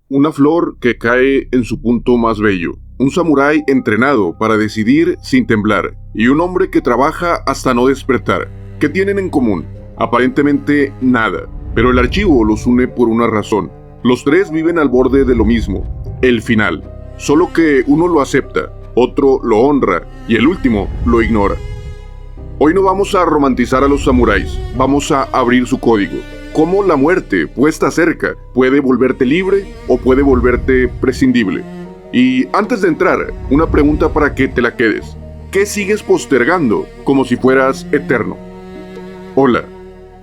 Una flor que cae en su punto más bello, un samurái entrenado para decidir sin temblar, y un hombre que trabaja hasta no despertar. ¿Qué tienen en común? Aparentemente nada, pero el archivo los une por una razón. Los tres viven al borde de lo mismo, el final, solo que uno lo acepta, otro lo honra y el último lo ignora. Hoy no vamos a romantizar a los samuráis, vamos a abrir su código. Cómo la muerte, puesta cerca, puede volverte libre o puede volverte prescindible. Y antes de entrar, una pregunta para que te la quedes. ¿Qué sigues postergando como si fueras eterno? Hola,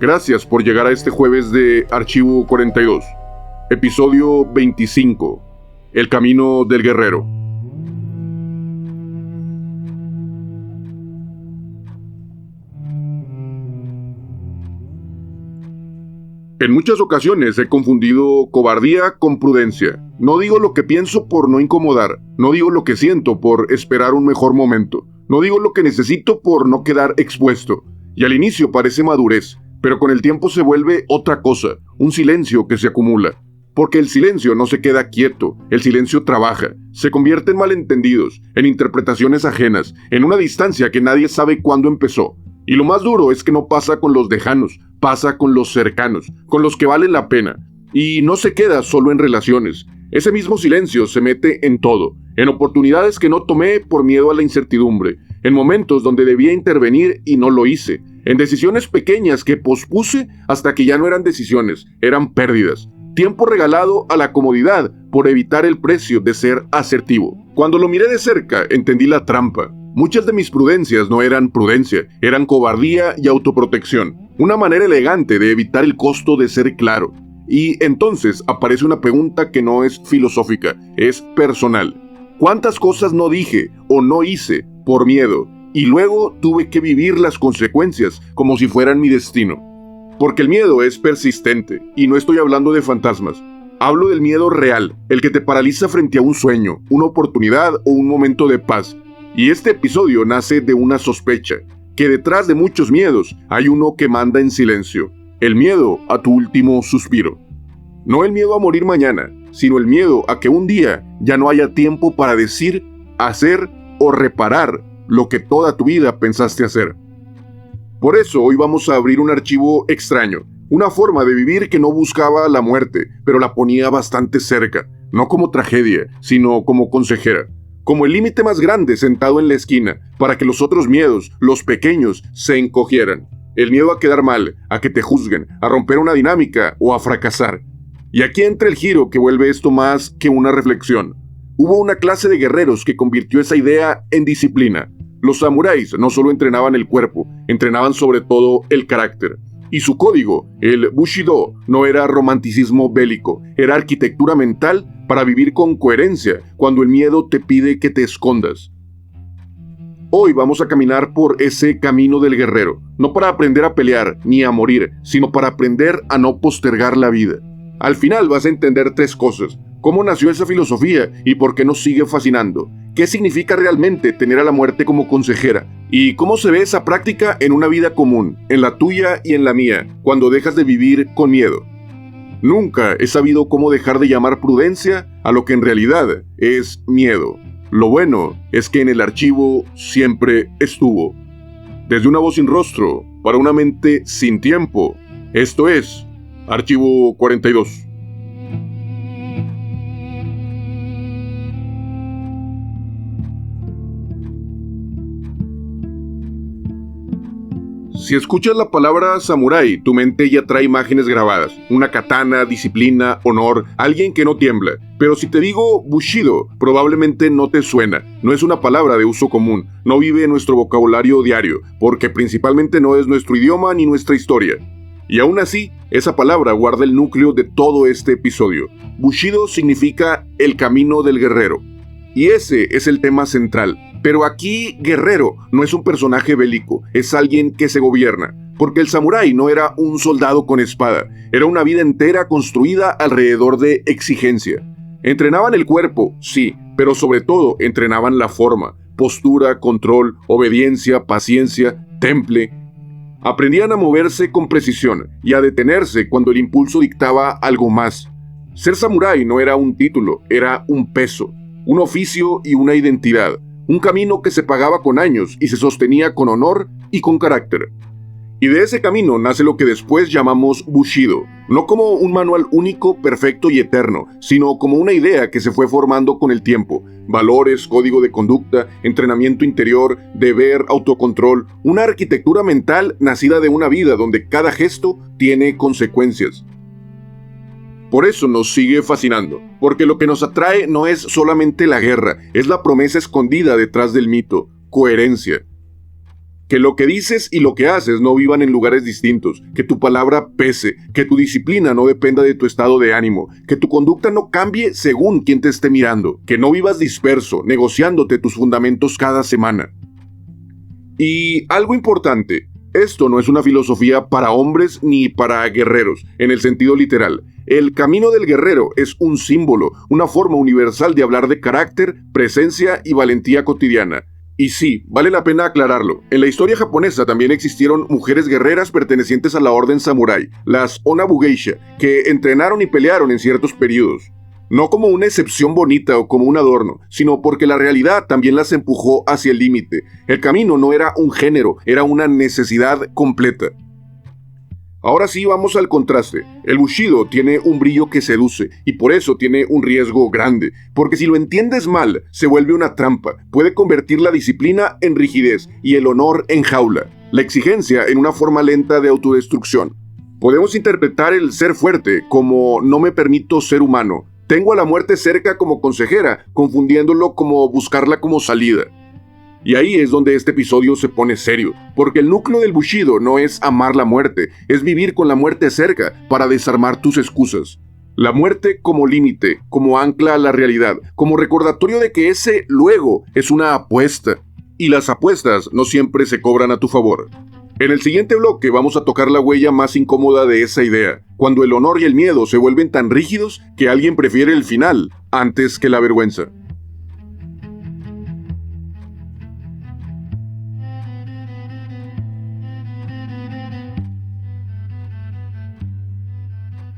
gracias por llegar a este jueves de Archivo 42, episodio 25, El Camino del Guerrero. En muchas ocasiones he confundido cobardía con prudencia. No digo lo que pienso por no incomodar, no digo lo que siento por esperar un mejor momento, no digo lo que necesito por no quedar expuesto. Y al inicio parece madurez, pero con el tiempo se vuelve otra cosa, un silencio que se acumula. Porque el silencio no se queda quieto, el silencio trabaja, se convierte en malentendidos, en interpretaciones ajenas, en una distancia que nadie sabe cuándo empezó. Y lo más duro es que no pasa con los lejanos, pasa con los cercanos, con los que valen la pena. Y no se queda solo en relaciones. Ese mismo silencio se mete en todo, en oportunidades que no tomé por miedo a la incertidumbre, en momentos donde debía intervenir y no lo hice, en decisiones pequeñas que pospuse hasta que ya no eran decisiones, eran pérdidas. Tiempo regalado a la comodidad por evitar el precio de ser asertivo. Cuando lo miré de cerca, entendí la trampa. Muchas de mis prudencias no eran prudencia, eran cobardía y autoprotección. Una manera elegante de evitar el costo de ser claro. Y entonces aparece una pregunta que no es filosófica, es personal. ¿Cuántas cosas no dije o no hice por miedo? Y luego tuve que vivir las consecuencias como si fueran mi destino. Porque el miedo es persistente, y no estoy hablando de fantasmas. Hablo del miedo real, el que te paraliza frente a un sueño, una oportunidad o un momento de paz. Y este episodio nace de una sospecha, que detrás de muchos miedos hay uno que manda en silencio. El miedo a tu último suspiro. No el miedo a morir mañana, sino el miedo a que un día ya no haya tiempo para decir, hacer o reparar lo que toda tu vida pensaste hacer. Por eso hoy vamos a abrir un archivo extraño, una forma de vivir que no buscaba la muerte, pero la ponía bastante cerca, no como tragedia, sino como consejera. Como el límite más grande sentado en la esquina, para que los otros miedos, los pequeños, se encogieran. El miedo a quedar mal, a que te juzguen, a romper una dinámica o a fracasar. Y aquí entra el giro que vuelve esto más que una reflexión. Hubo una clase de guerreros que convirtió esa idea en disciplina. Los samuráis no solo entrenaban el cuerpo, entrenaban sobre todo el carácter. Y su código, el Bushido, no era romanticismo bélico, era arquitectura mental para vivir con coherencia cuando el miedo te pide que te escondas. Hoy vamos a caminar por ese camino del guerrero, no para aprender a pelear ni a morir, sino para aprender a no postergar la vida. Al final vas a entender tres cosas: cómo nació esa filosofía y por qué nos sigue fascinando, qué significa realmente tener a la muerte como consejera, y cómo se ve esa práctica en una vida común, en la tuya y en la mía, cuando dejas de vivir con miedo. Nunca he sabido cómo dejar de llamar prudencia a lo que en realidad es miedo. Lo bueno es que en el archivo siempre estuvo. Desde una voz sin rostro, para una mente sin tiempo, esto es Archivo 42. Si escuchas la palabra samurái, tu mente ya trae imágenes grabadas. Una katana, disciplina, honor, alguien que no tiembla. Pero si te digo Bushido, probablemente no te suena. No es una palabra de uso común. No vive en nuestro vocabulario diario, porque principalmente no es nuestro idioma ni nuestra historia. Y aún así, esa palabra guarda el núcleo de todo este episodio. Bushido significa el camino del guerrero. Y ese es el tema central. Pero aquí, guerrero no es un personaje bélico, es alguien que se gobierna. Porque el samurái no era un soldado con espada, era una vida entera construida alrededor de exigencia. Entrenaban el cuerpo, sí, pero sobre todo entrenaban la forma, postura, control, obediencia, paciencia, temple. Aprendían a moverse con precisión y a detenerse cuando el impulso dictaba algo más. Ser samurái no era un título, era un peso, un oficio y una identidad, un camino que se pagaba con años y se sostenía con honor y con carácter. Y de ese camino nace lo que después llamamos Bushido, no como un manual único, perfecto y eterno, sino como una idea que se fue formando con el tiempo. Valores, código de conducta, entrenamiento interior, deber, autocontrol, una arquitectura mental nacida de una vida donde cada gesto tiene consecuencias. Por eso nos sigue fascinando, porque lo que nos atrae no es solamente la guerra, es la promesa escondida detrás del mito, coherencia. Que lo que dices y lo que haces no vivan en lugares distintos, que tu palabra pese, que tu disciplina no dependa de tu estado de ánimo, que tu conducta no cambie según quien te esté mirando, que no vivas disperso, negociándote tus fundamentos cada semana. Y algo importante, esto no es una filosofía para hombres ni para guerreros, en el sentido literal. El camino del guerrero es un símbolo, una forma universal de hablar de carácter, presencia y valentía cotidiana. Y sí, vale la pena aclararlo. En la historia japonesa también existieron mujeres guerreras pertenecientes a la orden samurái, las Onabugeisha, que entrenaron y pelearon en ciertos periodos. No como una excepción bonita o como un adorno, sino porque la realidad también las empujó hacia el límite. El camino no era un género, era una necesidad completa. Ahora sí vamos al contraste. El Bushido tiene un brillo que seduce y por eso tiene un riesgo grande, porque si lo entiendes mal, se vuelve una trampa, puede convertir la disciplina en rigidez y el honor en jaula, la exigencia en una forma lenta de autodestrucción. Podemos interpretar el ser fuerte como no me permito ser humano, tengo a la muerte cerca como consejera, confundiéndolo como buscarla como salida. Y ahí es donde este episodio se pone serio, porque el núcleo del Bushido no es amar la muerte, es vivir con la muerte cerca para desarmar tus excusas. La muerte como límite, como ancla a la realidad, como recordatorio de que ese luego es una apuesta, y las apuestas no siempre se cobran a tu favor. En el siguiente bloque vamos a tocar la huella más incómoda de esa idea, cuando el honor y el miedo se vuelven tan rígidos que alguien prefiere el final antes que la vergüenza.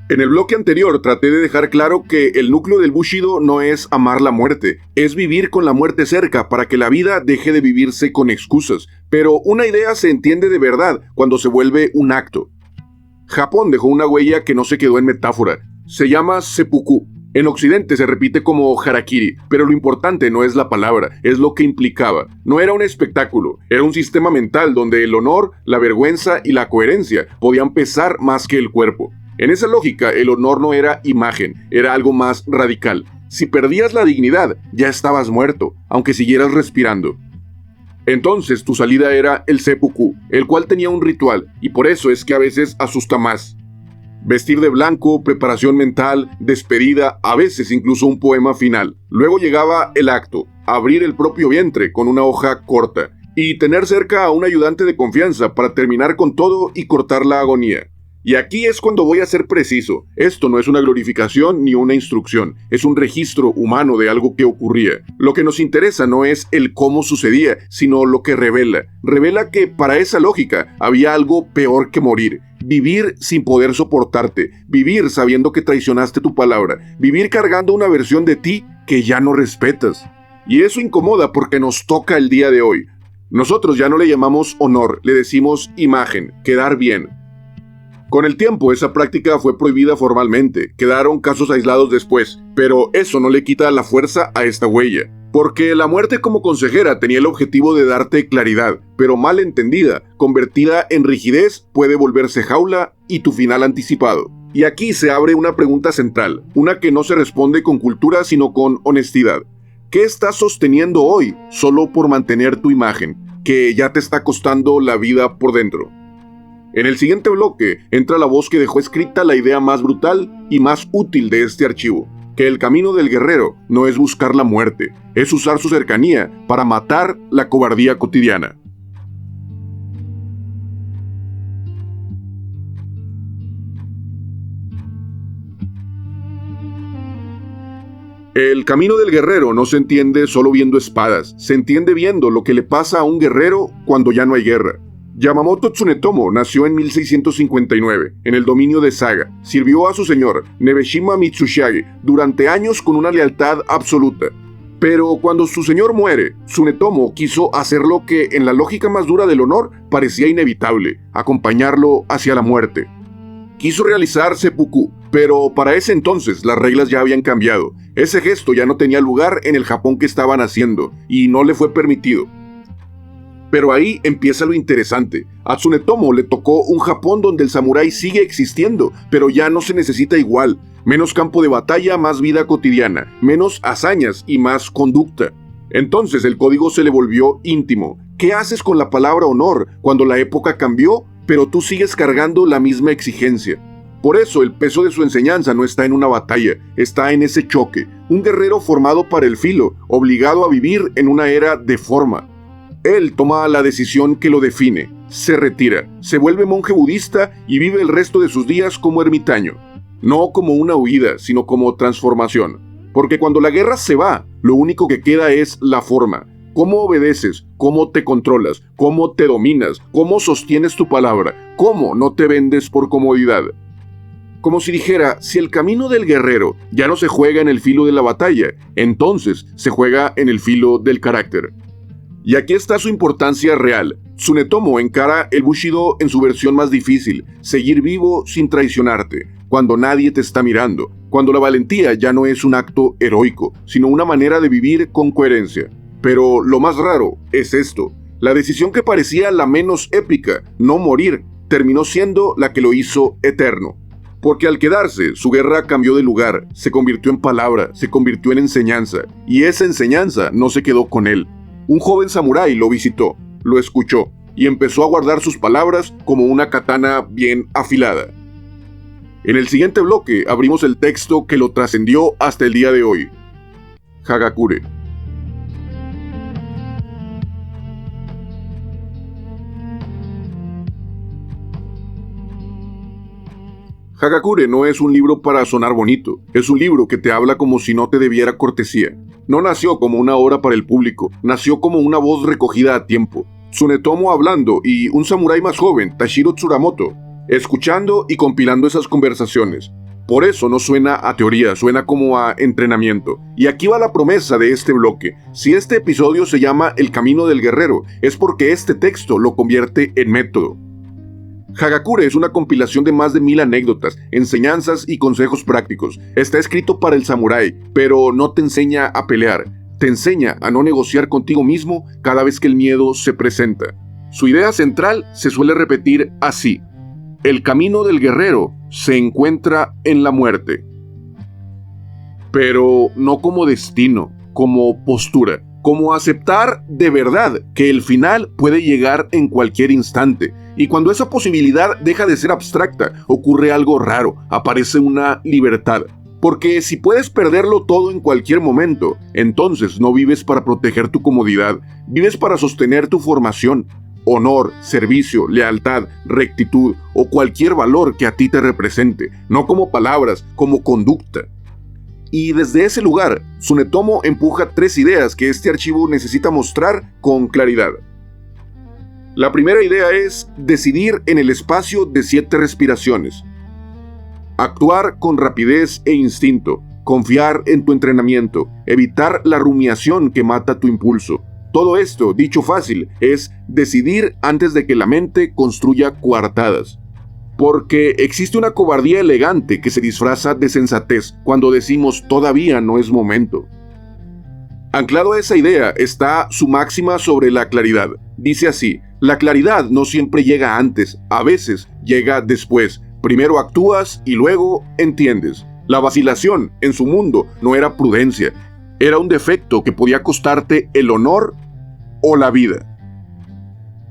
En el bloque anterior traté de dejar claro que el núcleo del Bushido no es amar la muerte, es vivir con la muerte cerca para que la vida deje de vivirse con excusas, pero una idea se entiende de verdad cuando se vuelve un acto. Japón dejó una huella que no se quedó en metáfora, se llama seppuku. En Occidente se repite como harakiri, pero lo importante no es la palabra, es lo que implicaba. No era un espectáculo, era un sistema mental donde el honor, la vergüenza y la coherencia podían pesar más que el cuerpo. En esa lógica, el honor no era imagen, era algo más radical. Si perdías la dignidad, ya estabas muerto, aunque siguieras respirando. Entonces, tu salida era el seppuku, el cual tenía un ritual, y por eso es que a veces asusta más. Vestir de blanco, preparación mental, despedida, a veces incluso un poema final. Luego llegaba el acto, abrir el propio vientre con una hoja corta, y tener cerca a un ayudante de confianza para terminar con todo y cortar la agonía. Y aquí es cuando voy a ser preciso. Esto no es una glorificación ni una instrucción, es un registro humano de algo que ocurría. Lo que nos interesa no es el cómo sucedía, sino lo que revela. Revela que para esa lógica había algo peor que morir. Vivir sin poder soportarte, vivir sabiendo que traicionaste tu palabra, vivir cargando una versión de ti que ya no respetas. Y eso incomoda porque nos toca el día de hoy. Nosotros ya no le llamamos honor, le decimos imagen, quedar bien. Con el tiempo, esa práctica fue prohibida formalmente, quedaron casos aislados después, pero eso no le quita la fuerza a esta huella. Porque la muerte como consejera tenía el objetivo de darte claridad, pero mal entendida, convertida en rigidez, puede volverse jaula y tu final anticipado. Y aquí se abre una pregunta central, una que no se responde con cultura sino con honestidad. ¿Qué estás sosteniendo hoy solo por mantener tu imagen, que ya te está costando la vida por dentro? En el siguiente bloque entra la voz que dejó escrita la idea más brutal y más útil de este archivo, que el camino del guerrero no es buscar la muerte, es usar su cercanía para matar la cobardía cotidiana. El camino del guerrero no se entiende solo viendo espadas, se entiende viendo lo que le pasa a un guerrero cuando ya no hay guerra. Yamamoto Tsunetomo nació en 1659, en el dominio de Saga. Sirvió a su señor, Nebeshima Mitsushige, durante años con una lealtad absoluta. Pero cuando su señor muere, Tsunetomo quiso hacer lo que, en la lógica más dura del honor, parecía inevitable: acompañarlo hacia la muerte. Quiso realizar seppuku, pero para ese entonces las reglas ya habían cambiado. Ese gesto ya no tenía lugar en el Japón que estaban haciendo, y no le fue permitido. Pero ahí empieza lo interesante. A Tsunetomo le tocó un Japón donde el samurái sigue existiendo, pero ya no se necesita igual. Menos campo de batalla, más vida cotidiana, menos hazañas y más conducta. Entonces el código se le volvió íntimo. ¿Qué haces con la palabra honor cuando la época cambió, pero tú sigues cargando la misma exigencia? Por eso el peso de su enseñanza no está en una batalla, está en ese choque. Un guerrero formado para el filo, obligado a vivir en una era de forma. Él toma la decisión que lo define, se retira, se vuelve monje budista y vive el resto de sus días como ermitaño. No como una huida, sino como transformación. Porque cuando la guerra se va, lo único que queda es la forma. Cómo obedeces, cómo te controlas, cómo te dominas, cómo sostienes tu palabra, cómo no te vendes por comodidad. Como si dijera, si el camino del guerrero ya no se juega en el filo de la batalla, entonces se juega en el filo del carácter. Y aquí está su importancia real. Tsunetomo encara el Bushido en su versión más difícil: seguir vivo sin traicionarte, cuando nadie te está mirando, cuando la valentía ya no es un acto heroico, sino una manera de vivir con coherencia. Pero lo más raro es esto: la decisión que parecía la menos épica, no morir, terminó siendo la que lo hizo eterno. Porque al quedarse, su guerra cambió de lugar, se convirtió en palabra, se convirtió en enseñanza, y esa enseñanza no se quedó con él. Un joven samurái lo visitó, lo escuchó, y empezó a guardar sus palabras como una katana bien afilada. En el siguiente bloque abrimos el texto que lo trascendió hasta el día de hoy: Hagakure. Hagakure no es un libro para sonar bonito, es un libro que te habla como si no te debiera cortesía. No nació como una obra para el público, nació como una voz recogida a tiempo. Tsunetomo hablando y un samurái más joven, Tashiro Tsurumoto, escuchando y compilando esas conversaciones. Por eso no suena a teoría, suena como a entrenamiento. Y aquí va la promesa de este bloque: si este episodio se llama El Camino del Guerrero, es porque este texto lo convierte en método. Hagakure es una compilación de más de 1000 anécdotas, enseñanzas y consejos prácticos. Está escrito para el samurái, pero no te enseña a pelear. Te enseña a no negociar contigo mismo cada vez que el miedo se presenta. Su idea central se suele repetir así: el camino del guerrero se encuentra en la muerte. Pero no como destino, como postura, como aceptar de verdad que el final puede llegar en cualquier instante. Y cuando esa posibilidad deja de ser abstracta, ocurre algo raro, aparece una libertad. Porque si puedes perderlo todo en cualquier momento, entonces no vives para proteger tu comodidad, vives para sostener tu formación. Honor, servicio, lealtad, rectitud o cualquier valor que a ti te represente, no como palabras, como conducta. Y desde ese lugar, Tsunetomo empuja 3 ideas que este archivo necesita mostrar con claridad. La primera idea es decidir en el espacio de 7 respiraciones. Actuar con rapidez e instinto, confiar en tu entrenamiento, evitar la rumiación que mata tu impulso. Todo esto, dicho fácil, es decidir antes de que la mente construya coartadas. Porque existe una cobardía elegante que se disfraza de sensatez cuando decimos todavía no es momento. Anclado a esa idea está su máxima sobre la claridad. Dice así: la claridad no siempre llega antes, a veces llega después. Primero actúas y luego entiendes. La vacilación en su mundo no era prudencia, era un defecto que podía costarte el honor o la vida.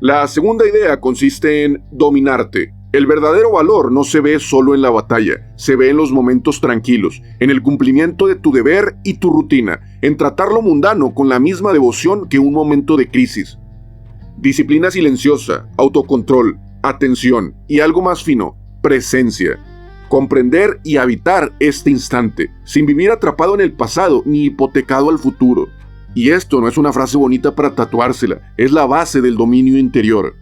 La segunda idea consiste en dominarte. El verdadero valor no se ve solo en la batalla, se ve en los momentos tranquilos, en el cumplimiento de tu deber y tu rutina, en tratar lo mundano con la misma devoción que un momento de crisis. Disciplina silenciosa, autocontrol, atención y algo más fino: presencia. Comprender y habitar este instante, sin vivir atrapado en el pasado ni hipotecado al futuro. Y esto no es una frase bonita para tatuársela, es la base del dominio interior.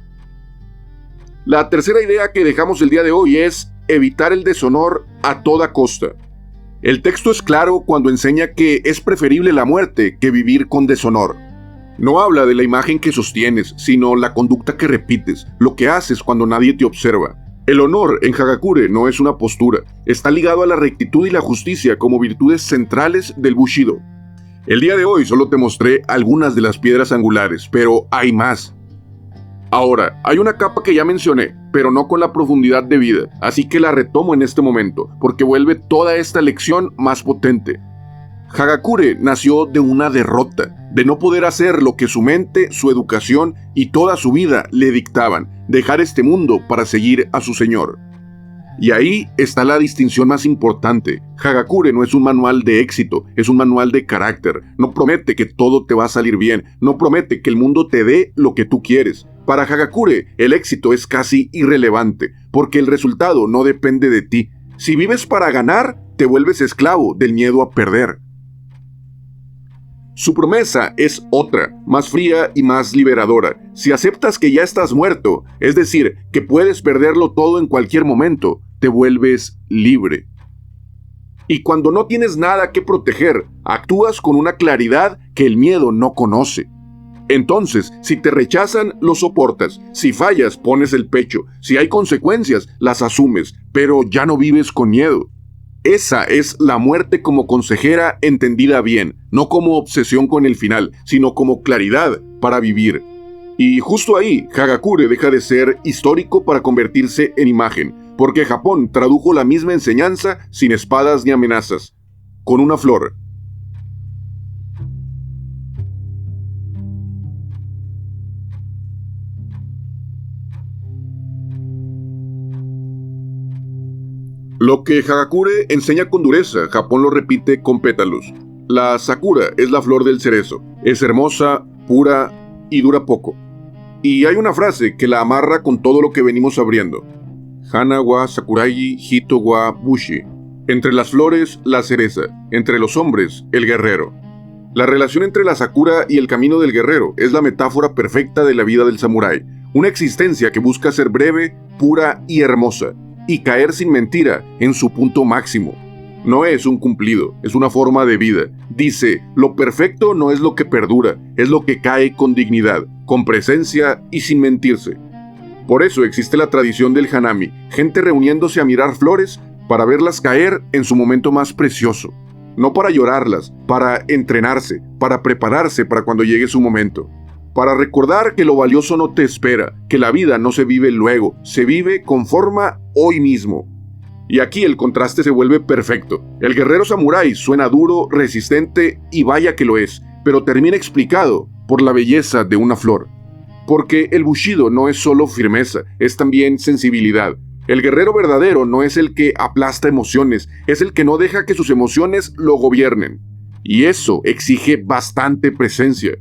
La tercera idea que dejamos el día de hoy es evitar el deshonor a toda costa. El texto es claro cuando enseña que es preferible la muerte que vivir con deshonor. No habla de la imagen que sostienes, sino la conducta que repites, lo que haces cuando nadie te observa. El honor en Hagakure no es una postura, está ligado a la rectitud y la justicia como virtudes centrales del Bushido. El día de hoy solo te mostré algunas de las piedras angulares, pero hay más. Ahora, hay una capa que ya mencioné, pero no con la profundidad debida, así que la retomo en este momento, porque vuelve toda esta lección más potente. Hagakure nació de una derrota, de no poder hacer lo que su mente, su educación y toda su vida le dictaban, dejar este mundo para seguir a su señor. Y ahí está la distinción más importante. Hagakure no es un manual de éxito, es un manual de carácter. No promete que todo te va a salir bien, no promete que el mundo te dé lo que tú quieres. Para Hagakure, el éxito es casi irrelevante, porque el resultado no depende de ti. Si vives para ganar, te vuelves esclavo del miedo a perder. Su promesa es otra, más fría y más liberadora. Si aceptas que ya estás muerto, es decir, que puedes perderlo todo en cualquier momento, te vuelves libre. Y cuando no tienes nada que proteger, actúas con una claridad que el miedo no conoce. Entonces, si te rechazan, lo soportas. Si fallas, pones el pecho. Si hay consecuencias, las asumes, pero ya no vives con miedo. Esa es la muerte como consejera entendida bien, no como obsesión con el final, sino como claridad para vivir. Y justo ahí, Hagakure deja de ser histórico para convertirse en imagen, porque Japón tradujo la misma enseñanza sin espadas ni amenazas, con una flor. Lo que Hagakure enseña con dureza, Japón lo repite con pétalos. La sakura es la flor del cerezo. Es hermosa, pura y dura poco. Y hay una frase que la amarra con todo lo que venimos abriendo. Hana wa sakurai hito wa bushi. Entre las flores, la cereza. Entre los hombres, el guerrero. La relación entre la sakura y el camino del guerrero es la metáfora perfecta de la vida del samurái. Una existencia que busca ser breve, pura y hermosa. Y caer sin mentira en su punto máximo. No es un cumplido, es una forma de vida. Dice, lo perfecto no es lo que perdura, es lo que cae con dignidad, con presencia y sin mentirse. Por eso existe la tradición del hanami, gente reuniéndose a mirar flores para verlas caer en su momento más precioso. No para llorarlas, para entrenarse, para prepararse para cuando llegue su momento. Para recordar que lo valioso no te espera, que la vida no se vive luego, se vive con forma hoy mismo. Y aquí el contraste se vuelve perfecto. El guerrero samurái suena duro, resistente y vaya que lo es, pero termina explicado por la belleza de una flor. Porque el Bushido no es solo firmeza, es también sensibilidad. El guerrero verdadero no es el que aplasta emociones, es el que no deja que sus emociones lo gobiernen. Y eso exige bastante presencia.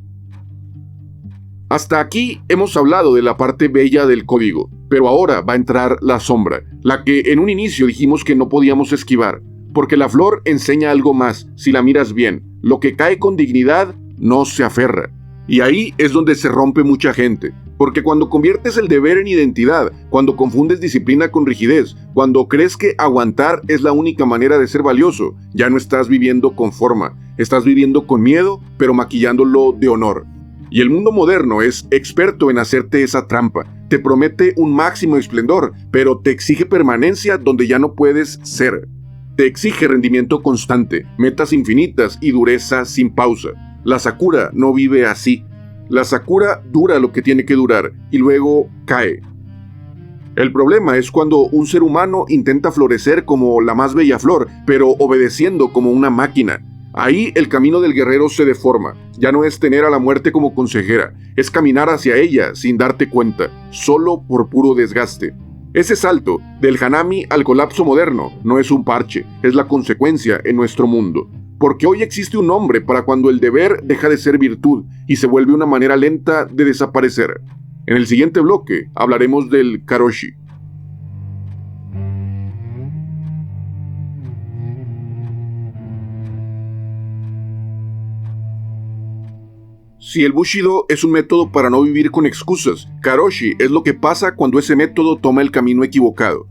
Hasta aquí hemos hablado de la parte bella del código, pero ahora va a entrar la sombra, la que en un inicio dijimos que no podíamos esquivar, porque la flor enseña algo más, si la miras bien, lo que cae con dignidad no se aferra. Y ahí es donde se rompe mucha gente, porque cuando conviertes el deber en identidad, cuando confundes disciplina con rigidez, cuando crees que aguantar es la única manera de ser valioso, ya no estás viviendo con forma, estás viviendo con miedo, pero maquillándolo de honor. Y el mundo moderno es experto en hacerte esa trampa. Te promete un máximo esplendor, pero te exige permanencia donde ya no puedes ser. Te exige rendimiento constante, metas infinitas y dureza sin pausa. La sakura no vive así. La sakura dura lo que tiene que durar y luego cae. El problema es cuando un ser humano intenta florecer como la más bella flor, pero obedeciendo como una máquina. Ahí el camino del guerrero se deforma. Ya no es tener a la muerte como consejera, es caminar hacia ella sin darte cuenta, solo por puro desgaste. Ese salto del hanami al colapso moderno no es un parche, es la consecuencia en nuestro mundo. Porque hoy existe un nombre para cuando el deber deja de ser virtud y se vuelve una manera lenta de desaparecer. En el siguiente bloque hablaremos del karoshi. Si el Bushido es un método para no vivir con excusas, Karoshi es lo que pasa cuando ese método toma el camino equivocado.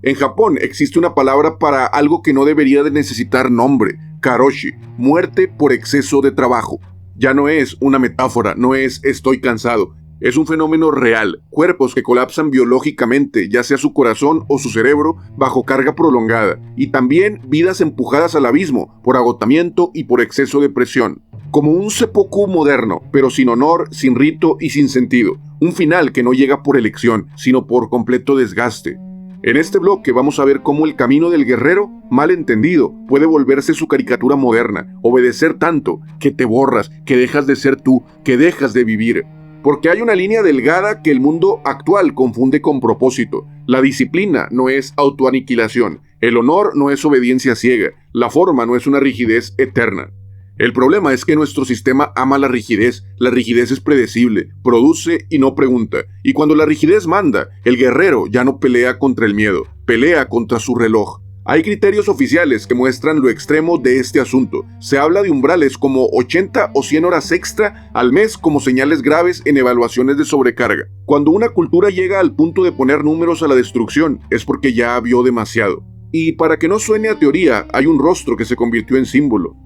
En Japón existe una palabra para algo que no debería de necesitar nombre, Karoshi, muerte por exceso de trabajo. Ya no es una metáfora, no es estoy cansado. Es un fenómeno real, cuerpos que colapsan biológicamente, ya sea su corazón o su cerebro, bajo carga prolongada, y también vidas empujadas al abismo por agotamiento y por exceso de presión. Como un seppuku moderno, pero sin honor, sin rito y sin sentido. Un final que no llega por elección, sino por completo desgaste. En este bloque vamos a ver cómo el camino del guerrero, mal entendido, puede volverse su caricatura moderna, obedecer tanto, que te borras, que dejas de ser tú, que dejas de vivir. Porque hay una línea delgada que el mundo actual confunde con propósito. La disciplina no es autoaniquilación, el honor no es obediencia ciega, la forma no es una rigidez eterna. El problema es que nuestro sistema ama la rigidez es predecible, produce y no pregunta, y cuando la rigidez manda, el guerrero ya no pelea contra el miedo, pelea contra su reloj. Hay criterios oficiales que muestran lo extremo de este asunto. Se habla de umbrales como 80 o 100 horas extra al mes como señales graves en evaluaciones de sobrecarga. Cuando una cultura llega al punto de poner números a la destrucción, es porque ya vio demasiado. Y para que no suene a teoría, hay un rostro que se convirtió en símbolo.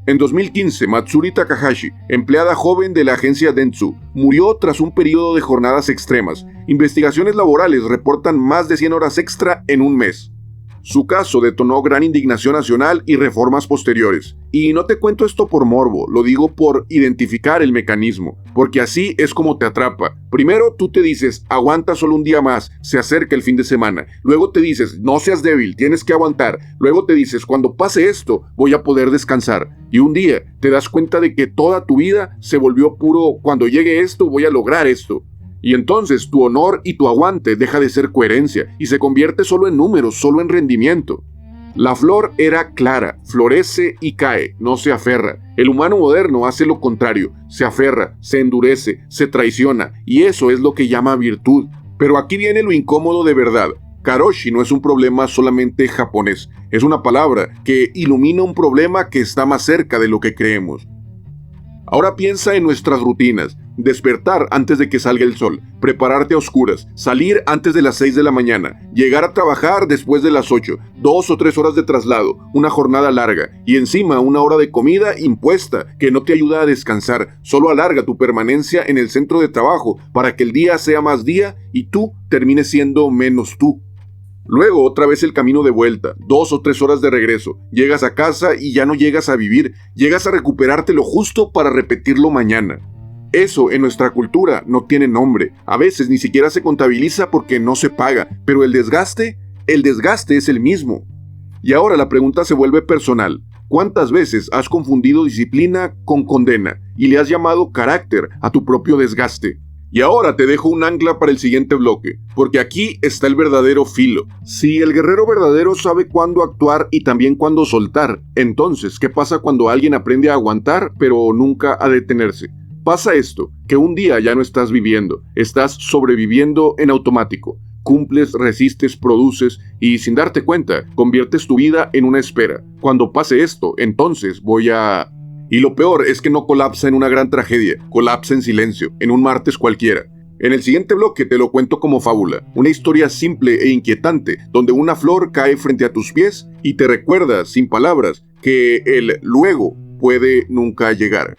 En 2015, Matsuri Takahashi, empleada joven de la agencia Dentsu, murió tras un periodo de jornadas extremas. Investigaciones laborales reportan más de 100 horas extra en un mes. Su caso detonó gran indignación nacional y reformas posteriores. Y no te cuento esto por morbo, lo digo por identificar el mecanismo, porque así es como te atrapa. Primero tú te dices, aguanta solo un día más, se acerca el fin de semana. Luego te dices, no seas débil, tienes que aguantar. Luego te dices, cuando pase esto, voy a poder descansar. Y un día te das cuenta de que toda tu vida se volvió puro, cuando llegue esto, voy a lograr esto. Y entonces tu honor y tu aguante deja de ser coherencia y se convierte solo en números, solo en rendimiento. La flor era clara, florece y cae, no se aferra. El humano moderno hace lo contrario, se aferra, se endurece, se traiciona, y eso es lo que llama virtud. Pero aquí viene lo incómodo de verdad. Karoshi no es un problema solamente japonés, es una palabra que ilumina un problema que está más cerca de lo que creemos. Ahora piensa en nuestras rutinas. Despertar antes de que salga el sol, prepararte a oscuras, salir antes de las 6 de la mañana, llegar a trabajar después de las 8, 2 o 3 horas de traslado, una jornada larga y encima una hora de comida impuesta que no te ayuda a descansar, solo alarga tu permanencia en el centro de trabajo para que el día sea más día y tú termines siendo menos tú. Luego otra vez el camino de vuelta, 2 o 3 horas de regreso, llegas a casa y ya no llegas a vivir, llegas a recuperarte lo justo para repetirlo mañana. Eso en nuestra cultura no tiene nombre, a veces ni siquiera se contabiliza porque no se paga, pero el desgaste es el mismo. Y ahora la pregunta se vuelve personal. ¿Cuántas veces has confundido disciplina con condena y le has llamado carácter a tu propio desgaste? Y ahora te dejo un ancla para el siguiente bloque, porque aquí está el verdadero filo. Si el guerrero verdadero sabe cuándo actuar y también cuándo soltar, entonces, ¿qué pasa cuando alguien aprende a aguantar pero nunca a detenerse? Pasa esto, que un día ya no estás viviendo, estás sobreviviendo en automático. Cumples, resistes, produces y sin darte cuenta, conviertes tu vida en una espera. Cuando pase esto, entonces voy a... Y lo peor es que no colapsa en una gran tragedia, colapsa en silencio, en un martes cualquiera. En el siguiente bloque te lo cuento como fábula, una historia simple e inquietante, donde una flor cae frente a tus pies y te recuerda, sin palabras, que el luego puede nunca llegar.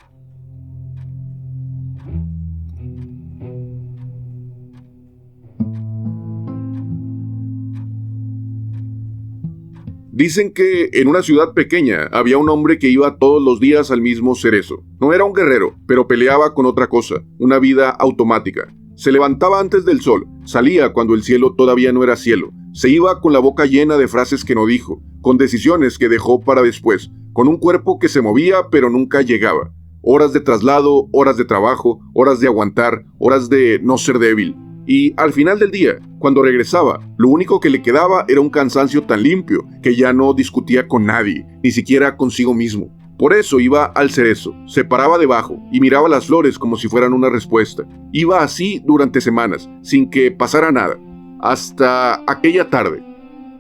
Dicen que en una ciudad pequeña había un hombre que iba todos los días al mismo cerezo. No era un guerrero, pero peleaba con otra cosa, una vida automática. Se levantaba antes del sol, salía cuando el cielo todavía no era cielo. Se iba con la boca llena de frases que no dijo, con decisiones que dejó para después, con un cuerpo que se movía pero nunca llegaba. Horas de traslado, horas de trabajo, horas de aguantar, horas de no ser débil. Y al final del día, cuando regresaba, lo único que le quedaba era un cansancio tan limpio que ya no discutía con nadie, ni siquiera consigo mismo. Por eso iba al cerezo, se paraba debajo y miraba las flores como si fueran una respuesta. Iba así durante semanas, sin que pasara nada. Hasta aquella tarde.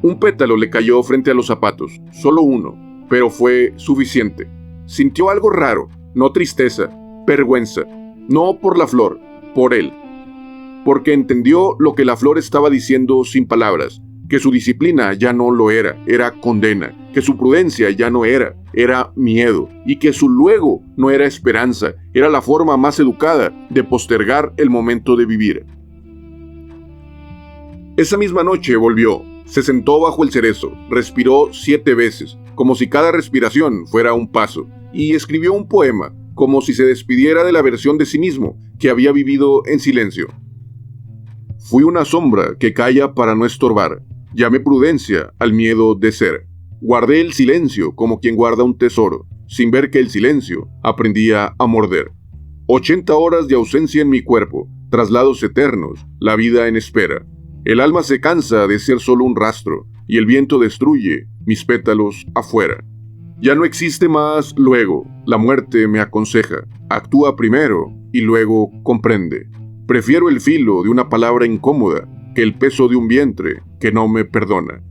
Un pétalo le cayó frente a los zapatos, solo uno, pero fue suficiente. Sintió algo raro, no tristeza, vergüenza, no por la flor, por él. Porque entendió lo que la flor estaba diciendo sin palabras, que su disciplina ya no lo era condena, que su prudencia ya no era miedo, y que su luego no era esperanza, era la forma más educada de postergar el momento de vivir. Esa misma noche volvió, se sentó bajo el cerezo, respiró 7 veces, como si cada respiración fuera un paso, y escribió un poema, como si se despidiera de la versión de sí mismo que había vivido en silencio. Fui una sombra que calla para no estorbar, llamé prudencia al miedo de ser. Guardé el silencio como quien guarda un tesoro, sin ver que el silencio aprendía a morder. 80 horas de ausencia en mi cuerpo, traslados eternos, la vida en espera. El alma se cansa de ser solo un rastro, y el viento destruye mis pétalos afuera. Ya no existe más luego, la muerte me aconseja, actúa primero y luego comprende. Prefiero el filo de una palabra incómoda que el peso de un vientre que no me perdona.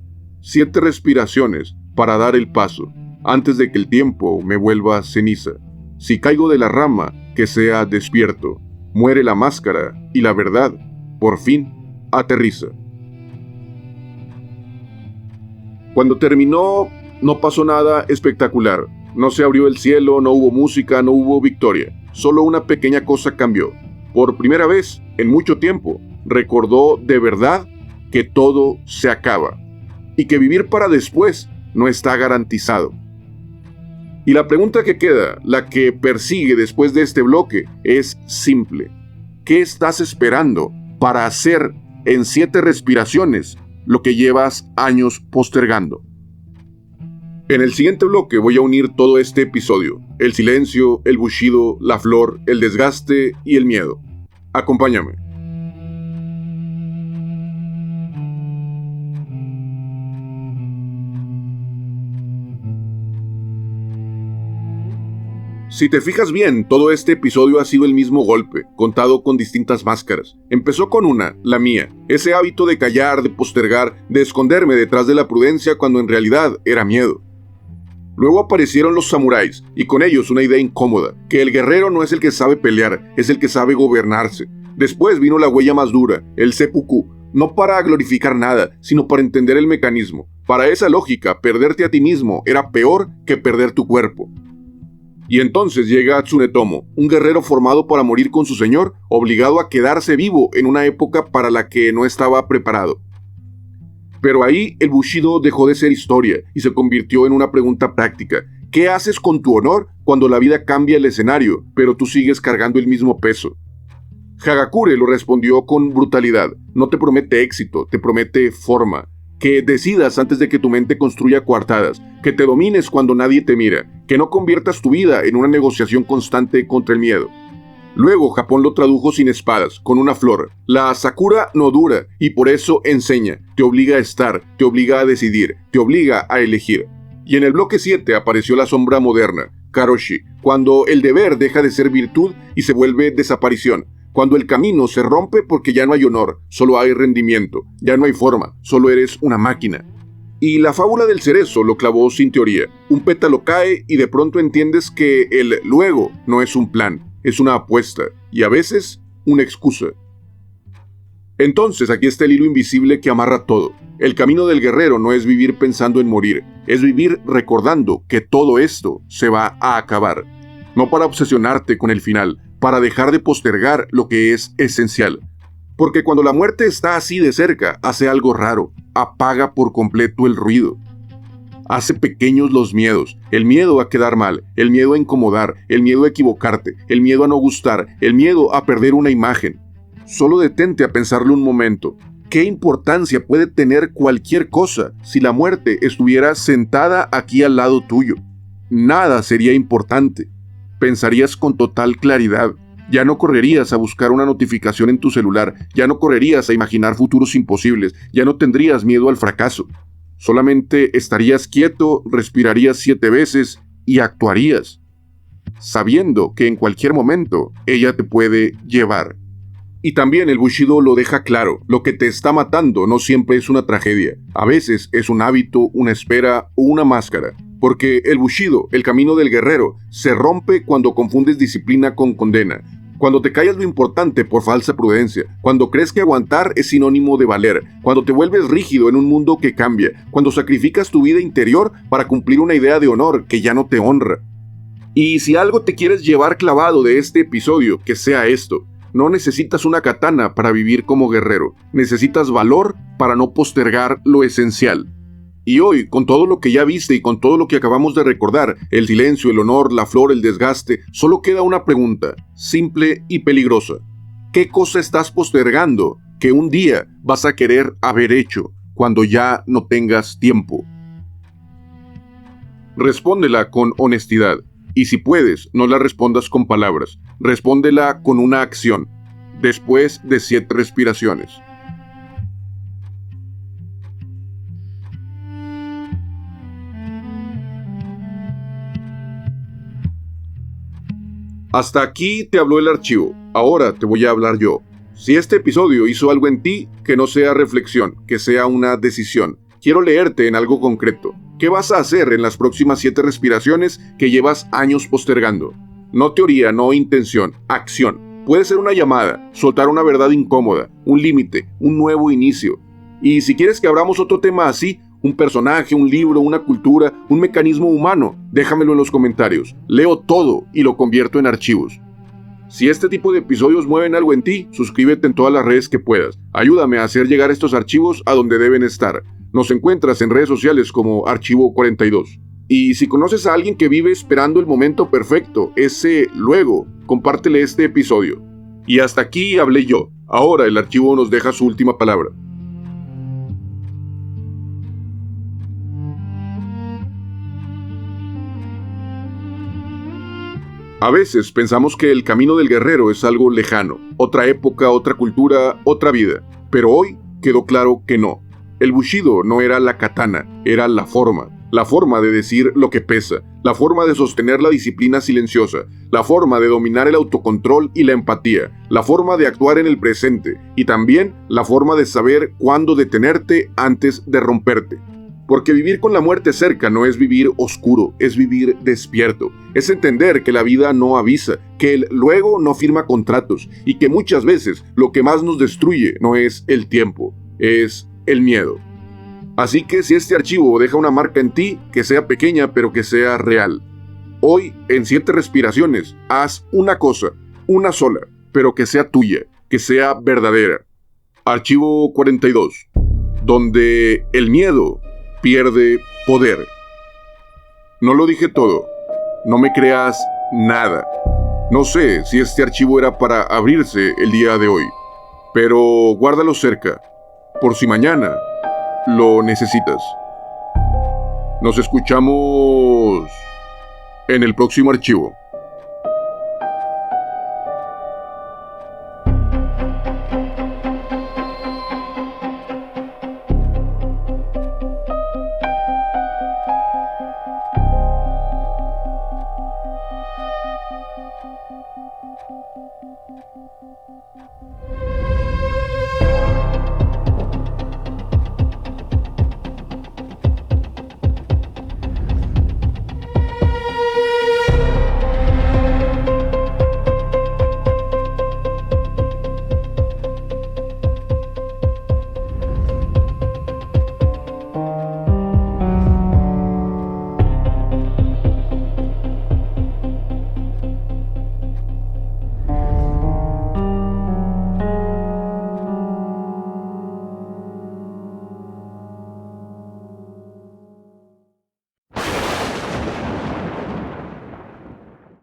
7 respiraciones para dar el paso, antes de que el tiempo me vuelva ceniza. Si caigo de la rama, que sea despierto. Muere la máscara y la verdad, por fin, aterriza. Cuando terminó, no pasó nada espectacular. No se abrió el cielo, no hubo música, no hubo victoria. Solo una pequeña cosa cambió. Por primera vez en mucho tiempo, recordó de verdad que todo se acaba y que vivir para después no está garantizado. Y la pregunta que queda, la que persigue después de este bloque, es simple. ¿Qué estás esperando para hacer en 7 respiraciones lo que llevas años postergando? En el siguiente bloque voy a unir todo este episodio: el silencio, el bushido, la flor, el desgaste y el miedo. Acompáñame. Si te fijas bien, todo este episodio ha sido el mismo golpe, contado con distintas máscaras. Empezó con una, la mía, ese hábito de callar, de postergar, de esconderme detrás de la prudencia cuando en realidad era miedo. Luego aparecieron los samuráis, y con ellos una idea incómoda, que el guerrero no es el que sabe pelear, es el que sabe gobernarse. Después vino la huella más dura, el seppuku, no para glorificar nada, sino para entender el mecanismo. Para esa lógica, perderte a ti mismo era peor que perder tu cuerpo. Y entonces llega Tsunetomo, un guerrero formado para morir con su señor, obligado a quedarse vivo en una época para la que no estaba preparado. Pero ahí el Bushido dejó de ser historia y se convirtió en una pregunta práctica. ¿Qué haces con tu honor cuando la vida cambia el escenario, pero tú sigues cargando el mismo peso? Hagakure lo respondió con brutalidad. No te promete éxito, te promete forma. Que decidas antes de que tu mente construya coartadas, que te domines cuando nadie te mira, que no conviertas tu vida en una negociación constante contra el miedo. Luego Japón lo tradujo sin espadas, con una flor. La sakura no dura y por eso enseña, te obliga a estar, te obliga a decidir, te obliga a elegir. Y en el bloque 7 apareció la sombra moderna, Karoshi, cuando el deber deja de ser virtud y se vuelve desaparición. Cuando el camino se rompe porque ya no hay honor, solo hay rendimiento, ya no hay forma, solo eres una máquina. Y la fábula del cerezo lo clavó sin teoría. Un pétalo cae y de pronto entiendes que el luego no es un plan, es una apuesta y a veces una excusa. Entonces aquí está el hilo invisible que amarra todo. El camino del guerrero no es vivir pensando en morir, es vivir recordando que todo esto se va a acabar. No para obsesionarte con el final, para dejar de postergar lo que es esencial. Porque cuando la muerte está así de cerca, hace algo raro, apaga por completo el ruido. Hace pequeños los miedos, el miedo a quedar mal, el miedo a incomodar, el miedo a equivocarte, el miedo a no gustar, el miedo a perder una imagen. Solo detente a pensarlo un momento. ¿Qué importancia puede tener cualquier cosa si la muerte estuviera sentada aquí al lado tuyo? Nada sería importante. Pensarías con total claridad. Ya no correrías a buscar una notificación en tu celular, ya no correrías a imaginar futuros imposibles, ya no tendrías miedo al fracaso. Solamente estarías quieto, respirarías 7 veces y actuarías, sabiendo que en cualquier momento ella te puede llevar. Y también el Bushido lo deja claro, lo que te está matando no siempre es una tragedia, a veces es un hábito, una espera o una máscara. porque el Bushido, el camino del guerrero, se rompe cuando confundes disciplina con condena, cuando te callas lo importante por falsa prudencia, cuando crees que aguantar es sinónimo de valer, cuando te vuelves rígido en un mundo que cambia, cuando sacrificas tu vida interior para cumplir una idea de honor que ya no te honra. Y si algo te quieres llevar clavado de este episodio, que sea esto: no necesitas una katana para vivir como guerrero, necesitas valor para no postergar lo esencial. Y hoy, con todo lo que ya viste y con todo lo que acabamos de recordar, el silencio, el honor, la flor, el desgaste, solo queda una pregunta, simple y peligrosa. ¿Qué cosa estás postergando que un día vas a querer haber hecho cuando ya no tengas tiempo? Respóndela con honestidad. Y si puedes, no la respondas con palabras, respóndela con una acción, después de 7 respiraciones. Hasta aquí te habló el archivo, ahora te voy a hablar yo. Si este episodio hizo algo en ti, que no sea reflexión, que sea una decisión. Quiero leerte en algo concreto. ¿Qué vas a hacer en las próximas 7 respiraciones que llevas años postergando? No teoría, no intención, acción. Puede ser una llamada, soltar una verdad incómoda, un límite, un nuevo inicio. Y si quieres que abramos otro tema así, un personaje, un libro, una cultura, un mecanismo humano, déjamelo en los comentarios. Leo todo y lo convierto en archivos. Si este tipo de episodios mueven algo en ti, suscríbete en todas las redes que puedas. Ayúdame a hacer llegar estos archivos a donde deben estar. Nos encuentras en redes sociales como Archivo 42. Y si conoces a alguien que vive esperando el momento perfecto, ese luego, compártele este episodio. Y hasta aquí hablé yo. Ahora el archivo nos deja su última palabra. A veces pensamos que el camino del guerrero es algo lejano, otra época, otra cultura, otra vida. Pero hoy quedó claro que no. El Bushido no era la katana, era la forma de decir lo que pesa, la forma de sostener la disciplina silenciosa, la forma de dominar el autocontrol y la empatía, la forma de actuar en el presente y también la forma de saber cuándo detenerte antes de romperte. Porque vivir con la muerte cerca no es vivir oscuro, es vivir despierto. Es entender que la vida no avisa, que el luego no firma contratos y que muchas veces lo que más nos destruye no es el tiempo, es el miedo. Así que si este archivo deja una marca en ti, que sea pequeña pero que sea real. Hoy, en 7 respiraciones, haz una cosa, una sola, pero que sea tuya, que sea verdadera. Archivo 42, donde el miedo pierde poder. No lo dije todo. No me creas nada. No sé si este archivo era para abrirse el día de hoy, pero guárdalo cerca, por si mañana lo necesitas. Nos escuchamos en el próximo archivo.